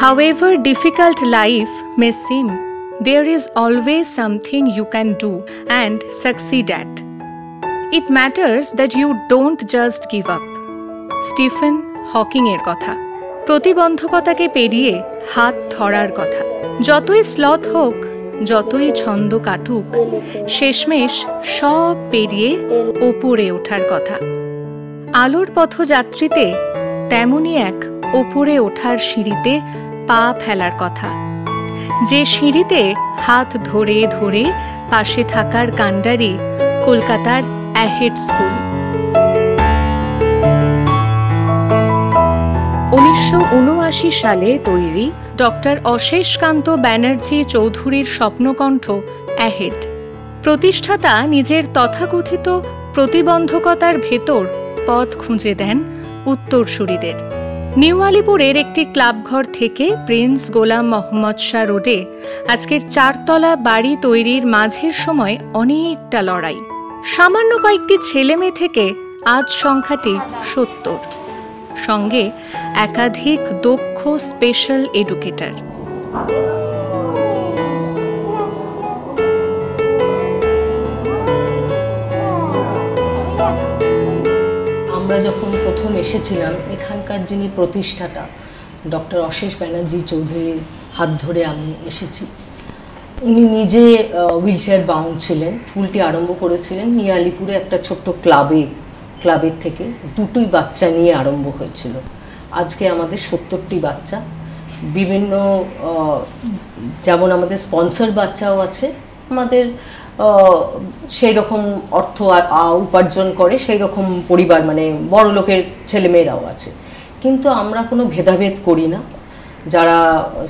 However difficult life may seem, there is always something you can do and succeed at. It matters that you don't just give up. Stephen Hawking এর কথা। প্রতিবন্ধকতাকে পেরিয়ে হাত ধরার কথা। যতই sloth হোক, যতই ছন্দ কাটুক, শেষমেশ সব পেরিয়ে ওপরে ওঠার কথা। আলোর পথযাত্রীতে তেমনই এক ওপরে ওঠার সিঁড়িতে পা ফেলার কথা, যে সিঁড়িতে হাত ধরে ধরে পাশে থাকার কাণ্ডারি কলকাতার অ্যাহেড স্কুল। 1979 সালে তৈরি ডক্টর অশেষকান্ত ব্যানার্জি চৌধুরীর স্বপ্নকণ্ঠ অ্যাহেড। প্রতিষ্ঠাতা নিজের তথাকথিত প্রতিবন্ধকতার ভেতর পথ খুঁজে দেন উত্তরসূরিদের। নিউ আলিপুরের একটি ক্লাবঘর থেকে প্রিন্স গোলাম মোহাম্মদ শাহ রোডে আজকের 4 তলা বাড়ি তৈরির মাঝের সময় অনেকটা লড়াই। সামান্য কয়েকটি ছেলেমেয়ে থেকে আজ সংখ্যাটি 70, সঙ্গে একাধিক দক্ষ স্পেশাল এডুকেটর। আমরা যখন প্রথম এসেছিলাম, এখানকার যিনি প্রতিষ্ঠাতা ডক্টর অশেষ ব্যানার্জি চৌধুরীর হাত ধরে আমি এসেছি। উনি নিজে হুইলচেয়ার বাউন্ড ছিলেন। স্কুলটি আরম্ভ করেছিলেন নিউ আলিপুরে একটা ছোট্ট ক্লাবের থেকে। 2টি বাচ্চা নিয়ে আরম্ভ হয়েছিল। আজকে আমাদের 70টি বাচ্চা। বিভিন্ন যেমন আমাদের স্পন্সর বাচ্চাও আছে, আমাদের সেই রকম অর্থ উপার্জন করে সেই রকম পরিবার, মানে বড় লোকের ছেলেমেয়েরাও আছে। কিন্তু আমরা কোনো ভেদাভেদ করি না। যারা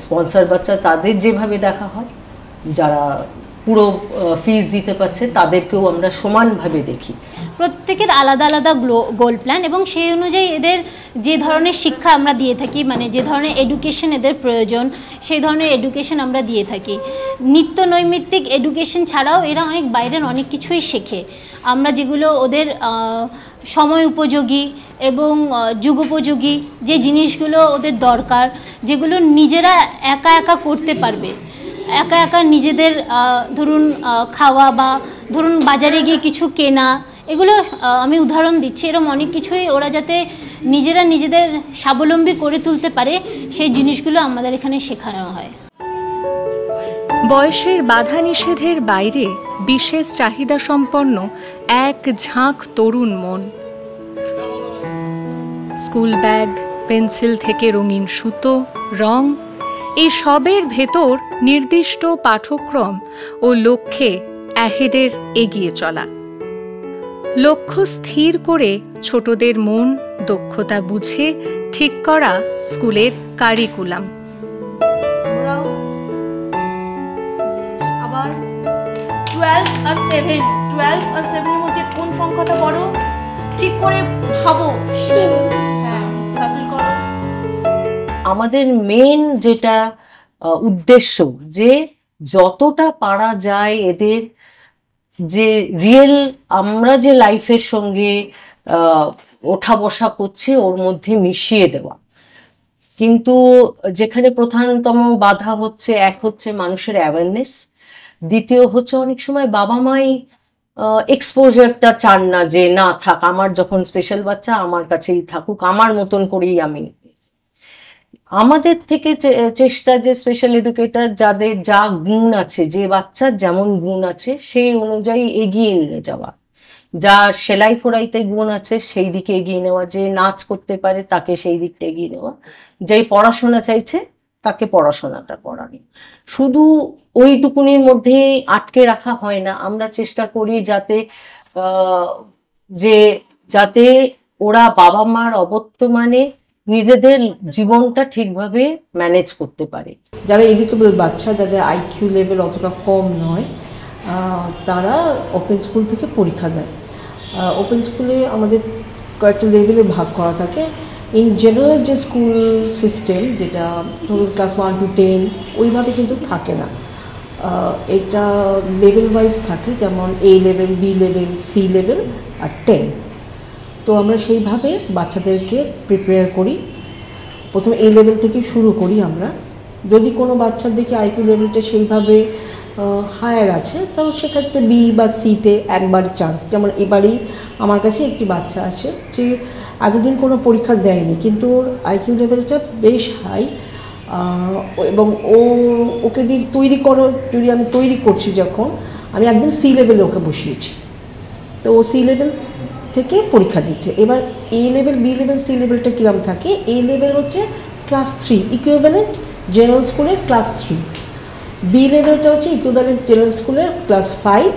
স্পন্সর বাচ্চা তাদের যেভাবে দেখা হয়, যারা পুরো ফিস দিতে পারছে তাদেরকেও আমরা সমানভাবে দেখি। প্রত্যেকের আলাদা আলাদা গোল প্ল্যান, এবং সেই অনুযায়ী এদের যে ধরনের শিক্ষা আমরা দিয়ে থাকি, মানে যে ধরনের এডুকেশন এদের প্রয়োজন, সেই ধরনের এডুকেশন আমরা দিয়ে থাকি। নিত্য নৈমিত্তিক এডুকেশন ছাড়াও এরা অনেক বাইরের অনেক কিছুই শেখে। আমরা যেগুলো ওদের সময় উপযোগী এবং যুগোপযোগী যে জিনিসগুলো ওদের দরকার, যেগুলো নিজেরা একা একা করতে পারবে, একা একা নিজেদের ধরুন খাওয়া বা ধরুন বাজারে গিয়ে কিছু কেনা, এগুলো আমি উদাহরণ দিচ্ছি। এরকম অনেক কিছুই ওরা যাতে নিজেরা নিজেদের স্বাবলম্বী করে তুলতে পারে, সেই জিনিসগুলো আমাদের এখানে শেখানো হয়। বয়সের বাধা নিষেধের বাইরে বিশেষ চাহিদা সম্পন্ন এক ঝাঁক তরুণ মন। স্কুল ব্যাগ, পেন্সিল থেকে রঙিন সুতো, রং, এই সবের ভেতর নির্দিষ্ট পাঠ্যক্রম ও লক্ষ্যে অ্যাহেডের এগিয়ে চলা। লক্ষ্য স্থির করে ছোটদের মন দক্ষতা বুঝে ঠিক করা স্কুলের কারিকুলাম। আবার 12 আর 7 এর মধ্যে কোন সংখ্যাটা বড় ঠিক করে ভাবো। হ্যাঁ, সার্কেল করো। আমাদের মেন যেটা উদ্দেশ্য, যে যতটা পারা যায় এদের যে রিয়েল আমরা যে লাইফের সঙ্গে ওঠা বসা করছি ওর মধ্যে মিশিয়ে দেওয়া। কিন্তু যেখানে প্রধানতম বাধা হচ্ছে, এক হচ্ছে মানুষের অ্যাওয়ারনেস, দ্বিতীয় হচ্ছে অনেক সময় বাবা মাই এক্সপোজারটা চান না, যে না থাক, আমার যখন স্পেশাল বাচ্চা আমার কাছেই থাকুক, আমার মতন করেই আমি। আমাদের থেকে চেষ্টা যে স্পেশাল এডুকেটর যাদের যা গুণ আছে, যে বাচ্চার যেমন গুণ আছে সেই অনুযায়ী এগিয়ে নিয়ে যাওয়া। যার সেলাই ফোড়াইতে গুণ আছে সেই দিকে এগিয়ে নেওয়া, যে নাচ করতে পারে তাকে সেই দিকটা এগিয়ে নেওয়া, যেই পড়াশোনা চাইছে তাকে পড়াশোনাটা করানো। শুধু ওইটুকুনির মধ্যে আটকে রাখা হয় না। আমরা চেষ্টা করি যাতে ওরা বাবা মার অবর্তমানে নিজেদের জীবনটা ঠিকভাবে ম্যানেজ করতে পারে। যারা এডুকেবল বাচ্চা, যাদের আইকিউ লেভেল অতটা কম নয়, তারা ওপেন স্কুল থেকে পরীক্ষা দেয়। ওপেন স্কুলে আমাদের কয়েকটা লেভেলে ভাগ করা থাকে। ইন জেনারেল যে স্কুল সিস্টেম, যেটা ধরুন ক্লাস 1 to 10, ওইভাবে কিন্তু থাকে না। এটা লেভেল ওয়াইজ থাকে, যেমন A level, B level, C level আর 10। তো আমরা সেইভাবে বাচ্চাদেরকে প্রিপেয়ার করি। প্রথমে এই লেভেল থেকেই শুরু করি আমরা। যদি কোনো বাচ্চার দেখি আইকিউ লেভেলটা সেইভাবে হায়ার আছে, তাহলে সেক্ষেত্রে বি বা সিতে একবার চান্স। যেমন এবারেই আমার কাছে একটি বাচ্চা আছে যে এতদিন কোনো পরীক্ষা দেয়নি, কিন্তু ওর আইকিউ লেভেলটা বেশ হাই, এবং ওকে দিয়ে যদি আমি তৈরি করছি, যখন আমি একদম সি লেভেলে ওকে বসিয়েছি, তো ও সি লেভেল থেকে পরীক্ষা দিচ্ছে। এবার A level, B level, C লেভেলটা কীরকম থাকে? এ লেভেল হচ্ছে ক্লাস 3 ইকুইভ্যালেন্ট জেনারেল স্কুলের ক্লাস 3, বি লেভেলটা হচ্ছে ইকুইভ্যালেন্ট জেনারেল স্কুলের ক্লাস 5,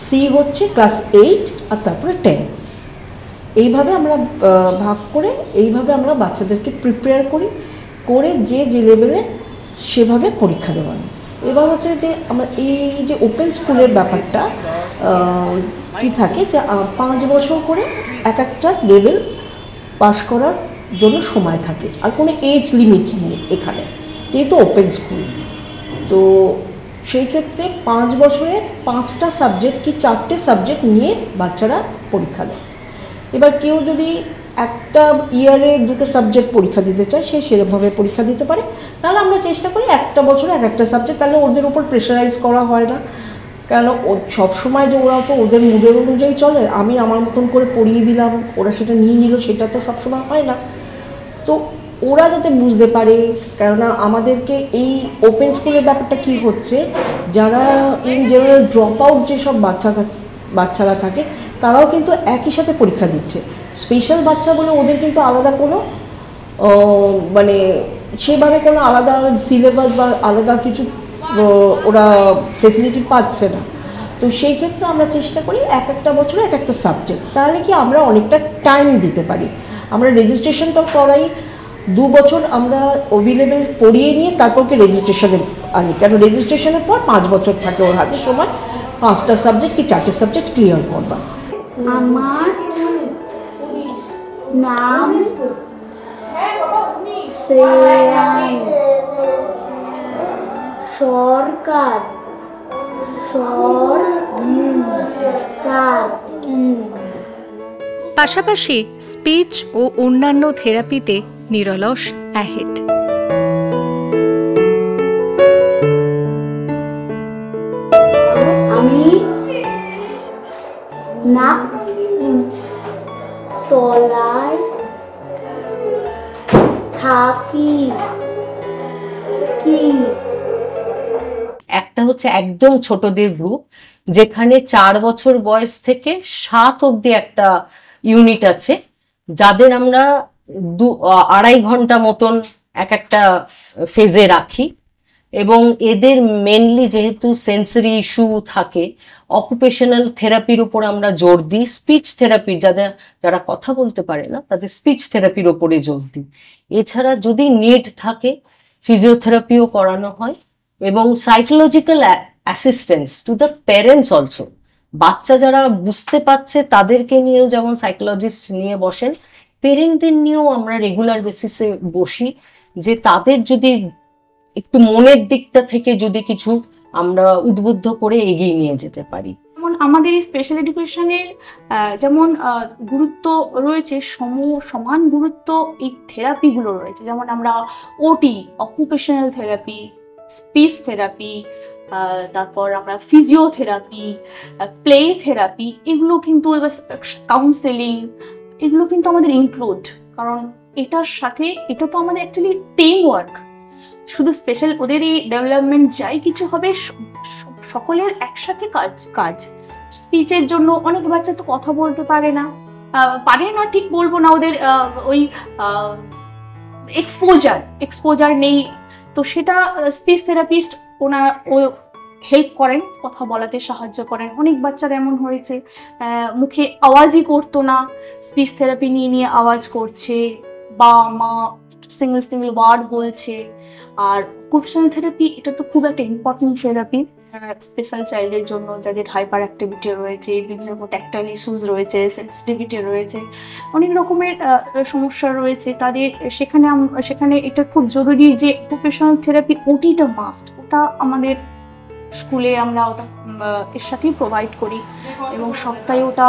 সি হচ্ছে ক্লাস 8, আর তারপরে 10। এইভাবে আমরা ভাগ করে এইভাবে আমরা বাচ্চাদেরকে প্রিপেয়ার করে যে লেভেলে সেভাবে পরীক্ষা দেওয়ানো। এবার হচ্ছে যে আমরা এই যে ওপেন স্কুলের ব্যাপারটা কি থাকে, যে 5 বছর করে এক একটা লেভেল পাস করার জন্য সময় থাকে, আর কোনো এজ লিমিট নেই এখানে, যেহেতু ওপেন স্কুল। তো সেই ক্ষেত্রে 5 বছরে 5টা সাবজেক্ট কি 4টে সাবজেক্ট নিয়ে বাচ্চারা পরীক্ষা দেয়। এবার কেউ যদি একটা ইয়ারে 2টো সাবজেক্ট পরীক্ষা দিতে চায়, সে সেরকমভাবে পরীক্ষা দিতে পারে। তাহলে আমরা চেষ্টা করি একটা বছরে এক একটা সাবজেক্ট, তাহলে ওদের উপর প্রেশারাইজ করা হয় না। কেন সবসময় যে ওরা তো ওদের মুডের অনুযায়ী চলে, আমি আমার মতন করে পড়িয়ে দিলাম, ওরা সেটা নিয়ে নিল, সেটা তো সবসময় হয় না। তো ওরা যাতে বুঝতে পারে, কেননা আমাদেরকে এই ওপেন স্কুলের ব্যাপারটা কী হচ্ছে, যারা ইন জেনারেল ড্রপ আউট যেসব বাচ্চারা থাকে, তারাও কিন্তু একই সাথে পরীক্ষা দিচ্ছে। স্পেশাল বাচ্চা বলে ওদের কিন্তু আলাদা কোনো মানে সেভাবে কোনো আলাদা সিলেবাস বা আলাদা কিছু ওরা ফেসিলিটি পাচ্ছে না। তো সেই ক্ষেত্রে আমরা চেষ্টা করি এক একটা বছরে এক একটা সাবজেক্ট, তাহলে কি আমরা অনেকটা টাইম দিতে পারি। আমরা রেজিস্ট্রেশনটা করাই 2 বছর, আমরা ওবি লেভেল পড়িয়ে নিয়ে তারপরকে রেজিস্ট্রেশনে আনি, কেন রেজিস্ট্রেশনের পর 5 বছর থাকে ওর হাতে সময় 5টা সাবজেক্ট কি 4টে সাবজেক্ট ক্লিয়ার করবা। আমার নাম সরকার। পাশাপাশি স্পিচ ও অন্যান্য থেরাপিতে নিরলস অ্যাহেড। আমি নাক তলায় থাকি। কি একটা হচ্ছে একদম ছোটদের গ্রুপ, যেখানে 4 বছর বয়স থেকে 7 অবধি একটা ইউনিট আছে, যাদের আমরা 2-2.5 ঘন্টা মতন এক একটা ফেজে রাখি। এবং এদের মেনলি যেহেতু সেন্সরি ইস্যু থাকে, অকুপেশনাল থেরাপির উপর আমরা জোর দিই, স্পিচ থেরাপি যারা কথা বলতে পারে না তাদের স্পিচ থেরাপির উপরে জোর দিই। এছাড়া যদি নিড থাকে ফিজিওথেরাপিও করানো হয়, এবং psychological assistance to the parents also. বাচ্চা যারা বুঝতে পারছে তাদেরকে নিয়েও যেমন সাইকোলজিস্ট নিয়ে বসেন, পেরেন্টদের নিয়েও আমরা রেগুলার বেসিসে বসি, যে তাদের যদি একটু মনের দিকটা থেকে যদি কিছু আমরা উদ্বুদ্ধ করে এগিয়ে নিয়ে যেতে পারি। যেমন আমাদের এই স্পেশাল এডুকেশনের যেমন গুরুত্ব রয়েছে, সমান গুরুত্ব এই থেরাপিগুলো রয়েছে। যেমন আমরা ওটি, অকুপেশনাল থেরাপি, স্পিচ থেরাপি, তারপর আমরা ফিজিওথেরাপি, প্লে থেরাপি, এগুলো কিন্তু কাউন্সেলিং, এগুলো কিন্তু আমাদের ইনক্লুড। কারণ এটার সাথে এটা তো আমাদের অ্যাকচুয়ালি টিম ওয়ার্ক। শুধু স্পেশাল ওদের এই ডেভেলপমেন্ট যাই কিছু হবে, সকলের একসাথে কাজ। স্পিচের জন্য অনেক বাচ্চা তো কথা বলতে পারে না ঠিক বলবো না, ওদের ওই এক্সপোজার নেই, তো সেটা স্পিচ থেরাপিস্ট ও হেল্প করেন, কথা বলাতে সাহায্য করেন। অনেক বাচ্চার এমন হয়েছে মুখে আওয়াজই করতো না, স্পিচ থেরাপি নিয়ে আওয়াজ করছে, বা মা সিঙ্গেল ওয়ার্ড বলছে। আর অকুপেশনাল থেরাপি এটা তো খুব একটা ইম্পর্টেন্ট থেরাপি স্পেশাল চাইল্ডের জন্য, যাদের হাইপার অ্যাক্টিভিটি রয়েছে, বিভিন্ন ট্যাকটাইল ইস্যুস রয়েছে, সেন্সিটিভিটি রয়েছে, অনেক রকমের সমস্যা রয়েছে তাদের। সেখানে এটা খুব জরুরি যে অকুপেশনাল থেরাপি ওটিটা মাস্ট, ওটা আমাদের স্কুলে আমরা ওটা এর সাথেই প্রোভাইড করি, এবং সপ্তাহে ওটা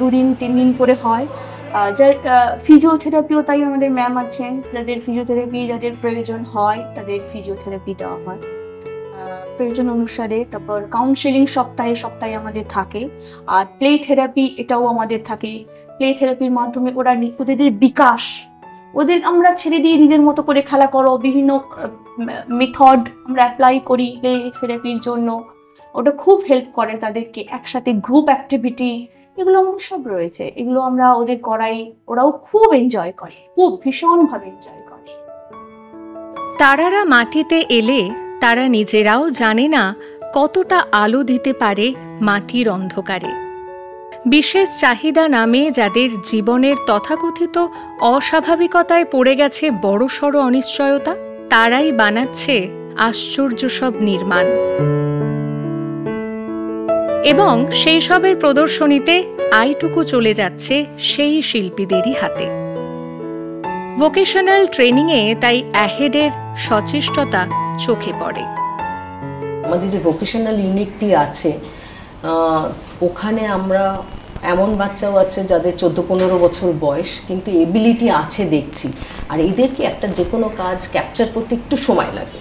2-3 দিন করে হয়। যার ফিজিওথেরাপিও তাই আমাদের ম্যাম আছেন, যাদের ফিজিওথেরাপি যাদের প্রয়োজন হয় তাদের ফিজিওথেরাপি দেওয়া হয় প্রয়োজন অনুসারে। তারপর কাউন্সেলিং সপ্তাহে সপ্তাহে আমাদের থাকে। আর প্লে থেরাপি এটাও আমাদের থাকে। প্লে থেরাপির মাধ্যমে ওদের বিকাশ, ওদের আমরা ছেড়ে দিয়ে নিজের মতো করে খেলা করো, বিভিন্ন মেথড আমরা অ্যাপ্লাই করি প্লে থেরাপির জন্য। ওটা খুব হেল্প করে তাদেরকে, একসাথে গ্রুপ অ্যাক্টিভিটি এগুলো আমাদের সব রয়েছে, এগুলো আমরা ওদের করাই, ওরাও খুব এনজয় করে, খুব ভীষণভাবে এনজয় করে। তারারা মাটিতে এলে তারা নিজেরাও জানে না কতটা আলো দিতে পারে মাটির অন্ধকারে। বিশেষ চাহিদা নামে যাদের জীবনের তথাকথিত অস্বাভাবিকতায় পড়ে গেছে বড়সড় অনিশ্চয়তা, তারাই বানাচ্ছে আশ্চর্য সব নির্মাণ। এবং সেই সবের প্রদর্শনীতে আইটুকু চলে যাচ্ছে সেই শিল্পীদেরই হাতে। ভোকেশনাল ট্রেনিংয়ে তাই অ্যাহেডের সচেষ্টতা চোখে পড়ে। আমাদের যে ভোকেশনাল ইউনিটটি আছে ওখানে আমরা এমন বাচ্চাও আছে যাদের 14-15 বছর বয়স, কিন্তু এবিলিটি আছে দেখছি। আর এদেরকে একটা যে কোনো কাজ ক্যাপচার করতে একটু সময় লাগে,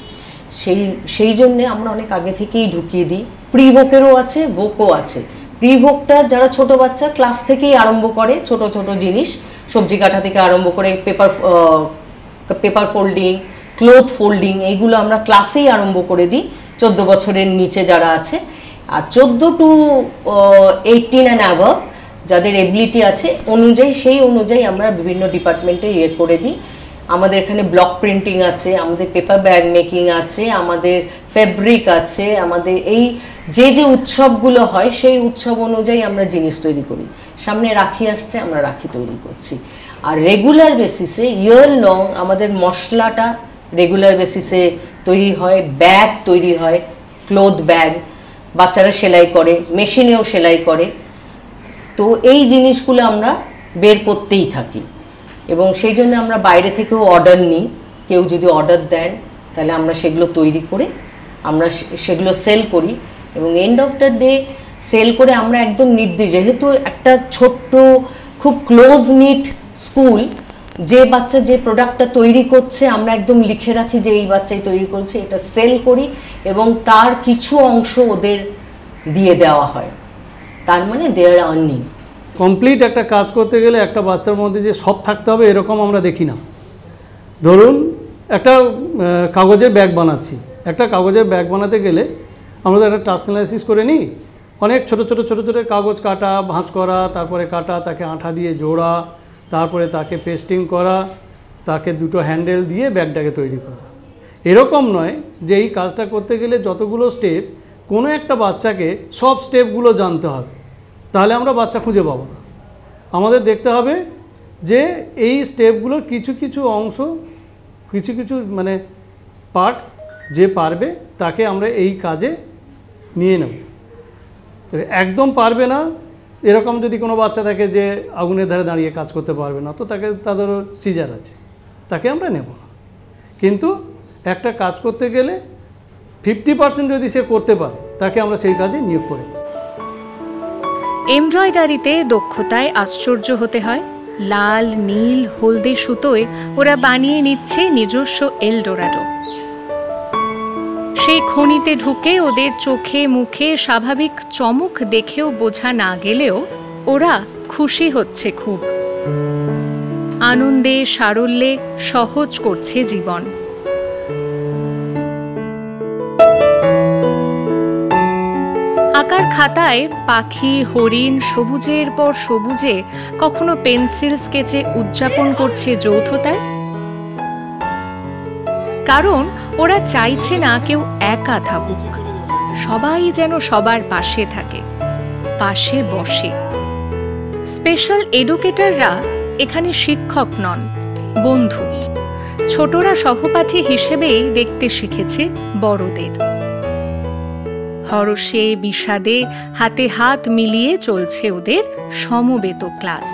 সেই জন্যে আমরা অনেক আগে থেকেই ঢুকিয়ে দিই। প্রি ভোকেরও আছে, ভোকও আছে। প্রি ভোকটা যারা ছোট বাচ্চা ক্লাস থেকেই আরম্ভ করে, ছোট ছোট জিনিস সবজি কাটা থেকে আরম্ভ করে পেপার ফোল্ডিং, ক্লোথ ফোল্ডিং, এইগুলো আমরা ক্লাসেই আরম্ভ করে দিই 14 বছরের নিচে যারা আছে। আর 14 to 18 অ্যান্ড অ্যাবভ যাদের এবিলিটি আছে সেই অনুযায়ী আমরা বিভিন্ন ডিপার্টমেন্টে করে দিই। আমাদের এখানে ব্লক প্রিন্টিং আছে, আমাদের পেপার ব্যাগ মেকিং আছে, আমাদের ফেব্রিক আছে, আমাদের এই যে উৎসবগুলো হয় সেই উৎসব অনুযায়ী আমরা জিনিস তৈরি করি। সামনে রাখি আসছে, আমরা রাখি তৈরি করছি। আর রেগুলার বেসিসে ইয়ার লং আমাদের মশলাটা রেগুলার বেসিসে তৈরি হয়, ব্যাগ তৈরি হয়, ক্লোথ ব্যাগ, বাচ্চারা সেলাই করে, মেশিনেও সেলাই করে। তো এই জিনিসগুলো আমরা বের করতেই থাকি এবং সেই জন্য আমরা বাইরে থেকেও অর্ডার নিই। কেউ যদি অর্ডার দেন তাহলে আমরা সেগুলো তৈরি করে আমরা সেগুলো সেল করি এবং end of the day sell করে আমরা একদম যেহেতু একটা ছোট্ট খুব ক্লোজ নিট স্কুল, যে বাচ্চা যে প্রোডাক্টটা তৈরি করছে আমরা একদম লিখে রাখি যে এই বাচ্চাই তৈরি করছে, এটা সেল করি এবং তার কিছু অংশ ওদের দিয়ে দেওয়া হয়। তার মানে দেয়ার আর্নিং। কমপ্লিট একটা কাজ করতে গেলে একটা বাচ্চার মধ্যে যে সব থাকতে হবে এরকম আমরা দেখি না। ধরুন একটা কাগজের ব্যাগ বানাচ্ছি, একটা কাগজের ব্যাগ বানাতে গেলে আমরা তো একটা টাস্ক অ্যানালাইসিস করে নিই, অনেক ছোট ছোট কাগজ কাটা, ভাঁজ করা, তারপরে কাটা, তাকে আঠা দিয়ে জোড়া, তারপরে তাকে পেস্টিং করা, তাকে দুটো হ্যান্ডেল দিয়ে ব্যাগটাকে তৈরি করা। এরকম নয় যে এই কাজটা করতে গেলে যতগুলো স্টেপ, কোনো একটা বাচ্চাকে সব স্টেপগুলো জানতে হবে, তাহলে আমরা বাচ্চা খুঁজে পাবো না। আমাদের দেখতে হবে যে এই স্টেপগুলোর কিছু কিছু অংশ, কিছু মানে পার্ট যে পারবে তাকে আমরা এই কাজে নিয়ে নেব। তো একদম পারবে না এরকম যদি কোনো বাচ্চা থাকে যে আগুনের ধারে দাঁড়িয়ে কাজ করতে পারবে না, তো তাদেরও সিজার আছে, তাকে আমরা নেব না। কিন্তু একটা কাজ করতে গেলে 50% যদি সে করতে পারে তাকে আমরা সেই কাজে নিয়োগ করি। এমব্রয়ডারিতে দক্ষতায় আশ্চর্য হতে হয়। লাল, নীল, হলদে সুতোয় ওরা বানিয়ে নিচ্ছে নিজস্ব এলডোরাডো। সেই খনিতে ঢুকে ওদের চোখে মুখে স্বাভাবিক চমক দেখেও বোঝা না গেলেও ওরা খুশি হচ্ছে খুব। আনন্দে সারল্যে সহজ করছে জীবন। আঁকার খাতায় পাখি, হরিণ, সবুজের পর সবুজে, কখনো পেন্সিল স্কেচে উদযাপন করছে যৌথতায়। কারণ ওরা চাইছে না কেউ একা থাকুক, সবাই যেন সবার পাশে থাকে, পাশে বসে। স্পেশাল এডুকেটররা এখানে শিক্ষক নন, বন্ধু। ছোটরা সহপাঠী হিসেবেই দেখতে শিখেছে বড়দের। হরষে বিষাদে হাতে হাত মিলিয়ে চলছে ওদের সমবেত ক্লাস।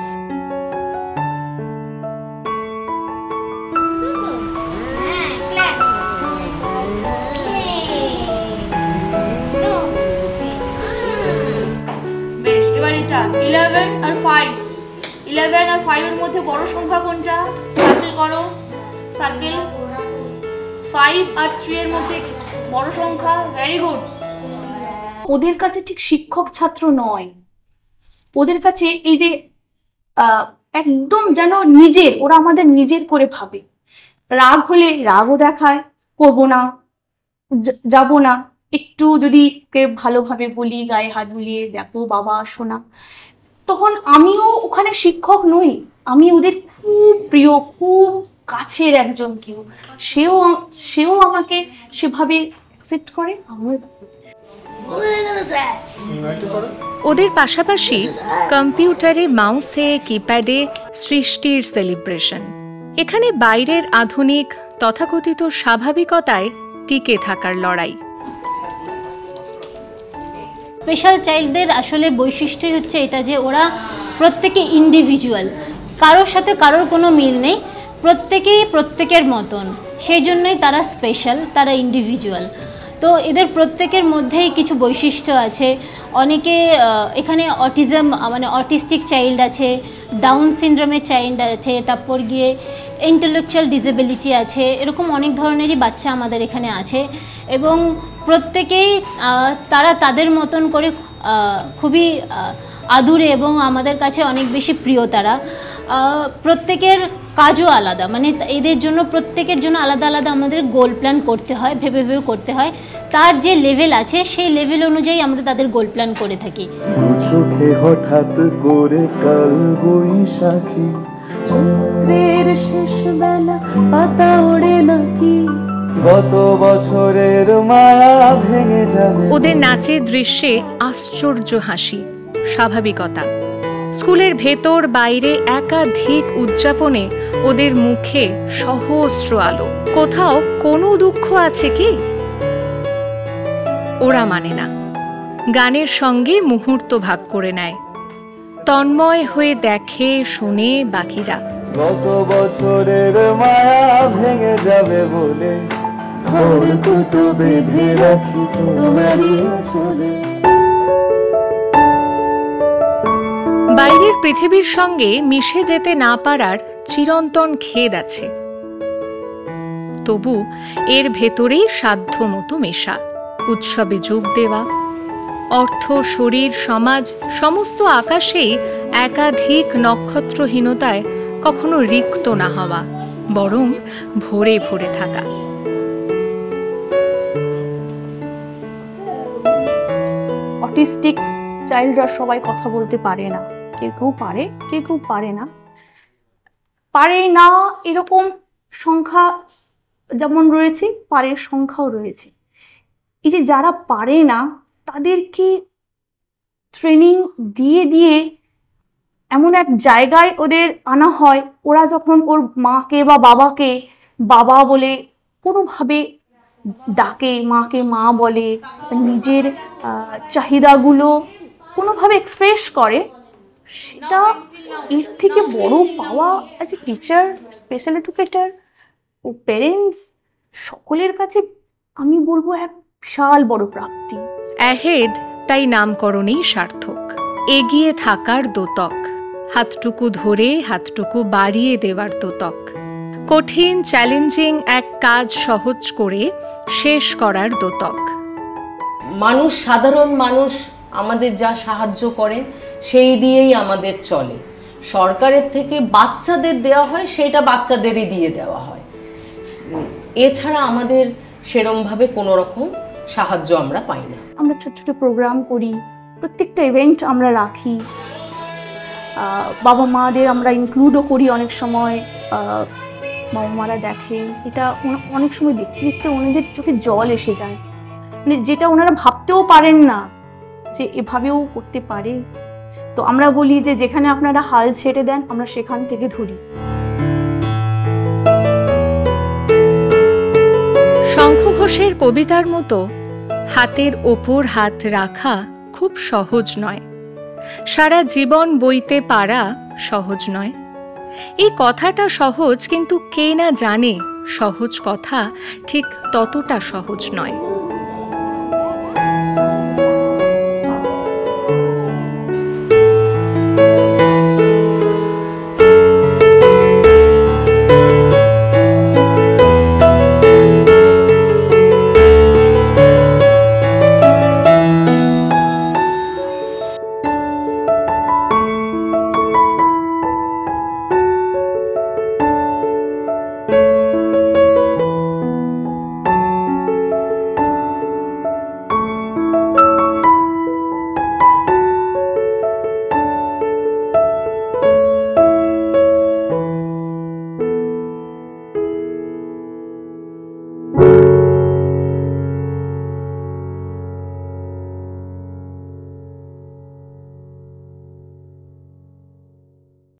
বেশ, এবার এটা 11 আর 5, 11 আর 5 এর মধ্যে বড় সংখ্যা কোনটা? সার্কেল করো, সার্কেল। 5 আর 3 এর মধ্যে বড় সংখ্যা, ভেরি গুড। ওদের কাছে ঠিক শিক্ষক ছাত্র নয়, ওদের কাছে এই যে একদম যেন নিজের, ওরা আমাদের নিজের করে ভাবে। রাগ হলে রাগও দেখায়, করবো না, যাবো না, একটু যদি কে ভালোভাবে বলি, গায়ে হাত বুলিয়ে, দেখো বাবা শোনা, তখন আমিও ওখানে শিক্ষক নই, আমি ওদের খুব প্রিয়, খুব কাছের একজন কেউ, সেও আমাকে সেভাবে অ্যাকসেপ্ট করে। ওদের পাশাপাশি কম্পিউটারে, মাউসে, কিপ্যাডে সৃষ্টির সেলিব্রেশন। এখানে বাইরের আধুনিক তথাকথিত স্বাভাবিকতায় টিকে থাকার লড়াই। স্পেশাল চাইল্ডদের আসলে বৈশিষ্ট্যই হচ্ছে এটা যে ওরা প্রত্যেকে ইন্ডিভিজুয়াল, কারোর সাথে কারোর কোনো মিল নেই, প্রত্যেকেই প্রত্যেকের মতন, সেই জন্যই তারা স্পেশাল, তারা ইন্ডিভিজুয়াল। তো এদের প্রত্যেকের মধ্যেই কিছু বৈশিষ্ট্য আছে। অনেকে এখানে অটিজম মানে অটিস্টিক চাইল্ড আছে, ডাউন সিনড্রোমের চাইল্ড আছে, তারপর গিয়ে ইন্টেলেকচুয়াল ডিসেবিলিটি আছে, এরকম অনেক ধরনেরই বাচ্চা আমাদের এখানে আছে। এবং প্রত্যেকেই তারা তাদের মতন করে খুবই আদুরে এবং আমাদের কাছে অনেক বেশি প্রিয়। তারা প্রত্যেকের কাজও আলাদা, মানে এদের জন্য প্রত্যেকের জন্য আলাদা আলাদা আমাদের গোল প্ল্যান করতে হয়, ভেবে ভেবে করতে হয়। তার যে লেভেল আছে সেই লেভেল অনুযায়ী আমরা তাদের গোল প্ল্যান করে থাকি। চোখে হঠাৎ করে কাল বৈশাখী, চৈত্রের শেষ বেলা পাতা ওড়ে নাকি, গত বছরের মায়া ভেঙে যাবে। ওদের নাচের দৃশ্যে আশ্চর্য হাসি, স্বাভাবিকতা। স্কুলের ভেতর বাইরে একাধিক উদযাপনে ওদের মুখে সহস্র আলো। কোথাও কোনো দুঃখ আছে কি? ওরা মানে না, গানের সঙ্গে মুহূর্ত ভাগ করে নেয়, তন্ময় হয়ে দেখে শোনে বাকিরা। গত বছরের মায়া ভেঙে যাবে বলে খড়কুটো বেঁধে রাখি তোমারই আসরে। বাইরের পৃথিবীর সঙ্গে মিশে যেতে না পারার চিরন্তন খেদ আছে, তবু এর ভেতরেই সাধ্য মতো মেশা, উৎসবে যোগ দেওয়া, অর্থ, শরীর, সমাজ সমস্ত আকাশেই একাধিক নক্ষত্রহীনতায় কখনো রিক্ত না হওয়া, বরং ভরে ভরে থাকা। অটিস্টিক চাইল্ডরা সবাই কথা বলতে পারে না, কেউ কেউ পারে, কেউ কেউ পারে না। পারে না এরকম সংখ্যা যেমন রয়েছে, পারের সংখ্যাও রয়েছে। এই যে যারা পারে না তাদেরকে ট্রেনিং দিয়ে দিয়ে এমন এক জায়গায় ওদের আনা হয়, ওরা যখন ওর মাকে বা বাবাকে বাবা বলে কোনোভাবে ডাকে, মাকে মা বলে, নিজের চাহিদাগুলো কোনোভাবে এক্সপ্রেস করে, সেটা এর থেকে বড় পাওয়া as a teacher, special educator ও প্যারেন্টস সকলের কাছে আমি বলবো এক বিশাল বড় প্রাপ্তি। অ্যাহেড তাই নামকরণেই সার্থক, এগিয়ে থাকার দোতক, হাতটুকু ধরে হাতটুকু বাড়িয়ে দেওয়ার দোতক, কঠিন চ্যালেঞ্জিং এক কাজ সহজ করে শেষ করার দোতক। মানুষ, সাধারণ মানুষ আমাদের যা সাহায্য করেন সেই দিয়েই আমাদের চলে। সরকারের থেকে বাচ্চাদের দেওয়া হয়, সেটা বাচ্চাদেরই দিয়ে দেওয়া হয়, এছাড়া আমাদের সেরমভাবে কোনো রকম সাহায্য আমরা পাই না। আমরা ছোট ছোট প্রোগ্রাম করি, প্রত্যেকটা ইভেন্ট আমরা রাখি, বাবা মাদের আমরা ইনক্লুডও করি অনেক সময়, বাবা মারা দেখেন, এটা অনেক সময় দেখতে দেখতে ওনাদের চোখে জল এসে যায়, মানে যেটা ওনারা ভাবতেও পারেন না যে এভাবেও করতে পারে। তো আমরা বলি যে যেখানে আপনারা হাল ছেড়ে দেন আমরা সেখান থেকে ধরি। শঙ্খ ঘোষের কবিতার মতো হাতের ওপর হাত রাখা খুব সহজ নয়, সারা জীবন বইতে পারা সহজ নয়। এই কথাটা সহজ, কিন্তু কে না জানে সহজ কথা ঠিক ততটা সহজ নয়।